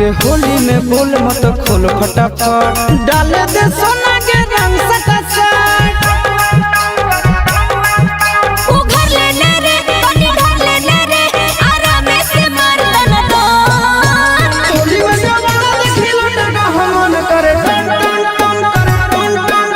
के होली में बोल मत खोल फटाफट डाले दे सोना के रंग सटासट ओ घर ले ले रे पानी ढाल ले ले रे आराम से मार तना दो होली में जवाना देखी लटका हमन करे टन टन टन टन टन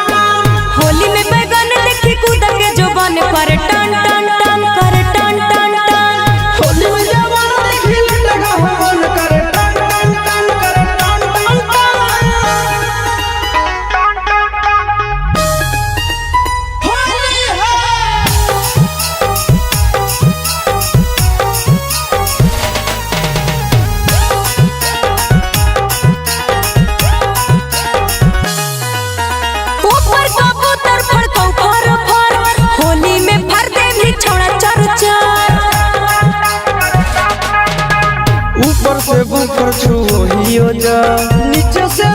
होली में बैगन देखी कूद के जुबान पर टन टन टन करे टन टन टन होली में जवाना देखी लटका हमन करे टन टन टन करे टन टन टन होली है ऊपर कबूतर फड़कौ फर फर होली में फर दे भी छोड़ा चर चर ऊपर से बुफर छुओ हियो जा नीचे से